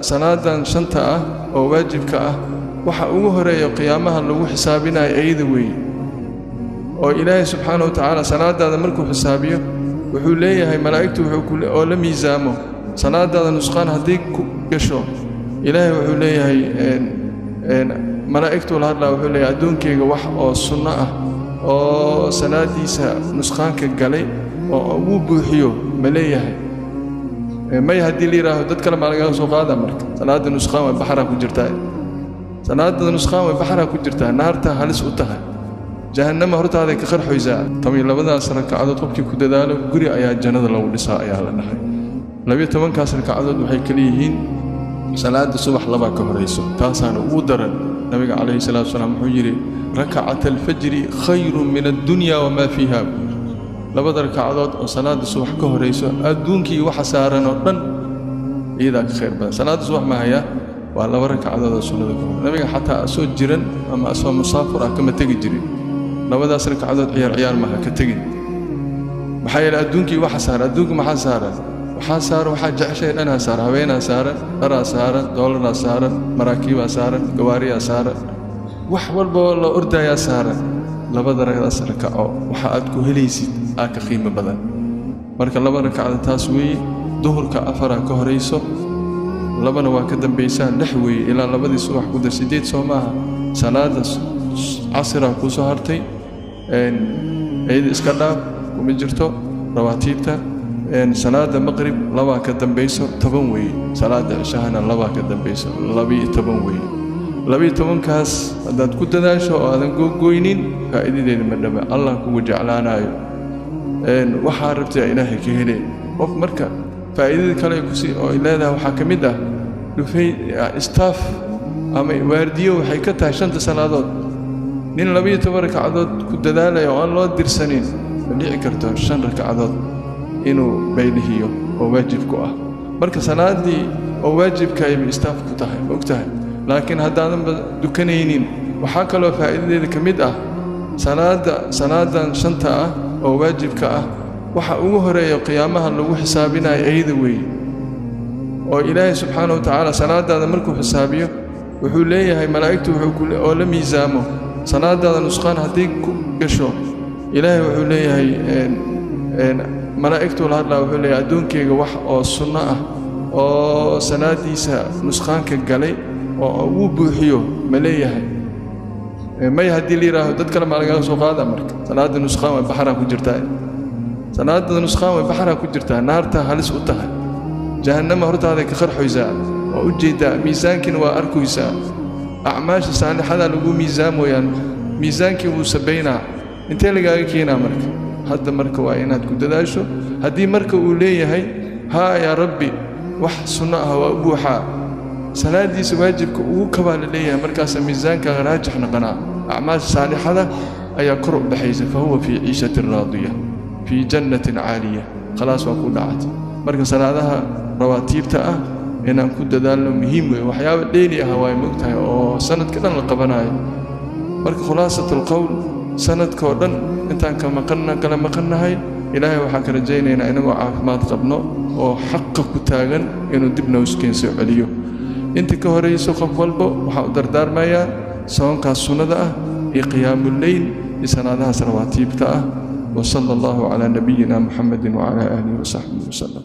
salaadan shanta ah oo waajibka ah waxa ugu horeeya qiyaamaha lagu xisaabinayo ayada weey oo Ilaahay subhanahu wa ta'ala salaadaada markuu xisaabiyo wuxuu leeyahay malaa'iktu wuxuu oo la miisaamo salaadaada nusqaan hadii ku gasho Ilaahay wuxuu leeyahay malaa'iktu la hadlaa wuxuu leeyahay adoonkeyga wax oo sunno ah oo salaadiisa nusqaanka galay oo uu buuxiyo ma leeyahay may hadii la yiraahdo dad kale ma laga soo qaada marka salaada nusqaan way baxra ku jirtaa salaada nusqaan way baxra ku jirtaa naarta halis u tahay jahannama hortaada ka qarxaysaa tamay labadaas rakacadood qofkii ku dadaalo guri ayaa jannada lagu dhisaa ayaa la dhahay 12 kaas rakacadood waxay kala yihiin salaada subax laba ka horeyso taasana ugu daran nabiga kaleey salaatu wasalaam wuxuu yiri rak'at al-fajr khayrun min ad-dunya wa ma fiha labada rakacadood oo salaada subax ka horeyso adduunkii waxa saaran oo dhan iyada ka khayr badan salaada subax ma haya waa laba rakacadood oo sunnada ku nabiga xataa soo jiran ama soo musaafir ah kama tagi jirin labadaas rakacadood ciyaar ma ka tagin maxay la adduunkii waxa saaran adduunka ma saaran waxa jeceshay dhanaa saaran haweenaa saaran dharaa saaran doolarna saaran maraakiiba saaran gawaariya saaran wax walba la ordaya saaran labada rakaco waxa aad ku helaysid ka qiimo badan marka laba rakacadood taas weey duhurka afar ka horeyso labana waa ka dambeysaan lix weey ilaa labadii subax ku dar 8 Soomaha salaada casr ku soo hartay ayda iska dhaaf kuma jirto rawaatiibta salaada maghrib laba ka dambeyso 10 weey salaada ishahana laba ka dambeyso 12 weey 12 kaas hadaad ku dadaasho oo aadan gooynin faa'iidadeeda ma dhaba Allah kugu jeclaanayo waxa rabtaa Ilaahay ka helay qof marka faa'iidada kale ku sii oo leedahay waxa kamid ah dhufay staff ama waardiyo waxay ka tahay shanta salaadood nin 12 rakacadood ku dadaalayo oo loo dirsanin dhici karto 5 rakacadood inuu baylihiyo oo waajib ku ah marka salaadii oo waajibka ay staff ku tahay ogtahay laakiin haddaadan dukanaynin waxa kale oo faa'iidadeeda kamid ah salaadan shanta ah oo waajibka ah waxa ugu horeeya qiyaamaha lagu xisaabinayo ayada weey oo Ilaahay subhanahu wa ta'ala salaadaada markuu xisaabiyo wuxuu leeyahay malaa'iktu wuxuu oo la miisaamo salaadaada nusqaan hadii ku gasho Ilaahay wuxuu leeyahay malaa'iktu la hadlaa wuxuu leeyahay adoonkeyga wax oo sunno ah oo salaadiisa nusqaanka galay oo uu buuxiyo ma leeyahay may hadii la yiraahdo dad kale ma laga soo qaada marka salaada nusqaan way baxra ku jirtaa salaada nusqaan way baxra ku jirtaa naarta halis u tahay jahannama hortaada ka qarxaysaa oo u jeeda miisaankina waa arkaysaa acmaasha saalixada lagu miisaamoyaan miisaankii uu sabeeyna intee laga keenaa marka hadda marka waa inaad ku dadaasho hadii marka uu leeyahay ha ya rabbi wax sunna ah waa buuxa salaadiisa waajibka uu kabaal leeyahay markaas miisaanka raajix noqona acmaasha saalixada ayaa kor u baxaysa fa huwa fi 'ishatin raadiyah fi jannatin 'aliyah خلاص waa ku dhacay marka salaadaha rawaatiibta ah inaan ku dadaalno muhiim weey waxyaabo dheeli ah way mugtahay oo sanadka dhan la qabanayo marka khulaasatul qawl sanadka oo dhan intaan kala maqannahay Ilaahay waxa ka rajaynaynaa inagoo caafimaad qabno oo xaq ku taagan inuu dib noo iskeen soo celiyo inta ka horeyso qof walba waxa uu dardaarmayaa soonka sunnada ah iyo qiyaamul layl iyo salaadaha rawaatiibta ah wa sallallahu ala nabiyyina Muhammadin wa ala alihi wa sahbihi wa sallam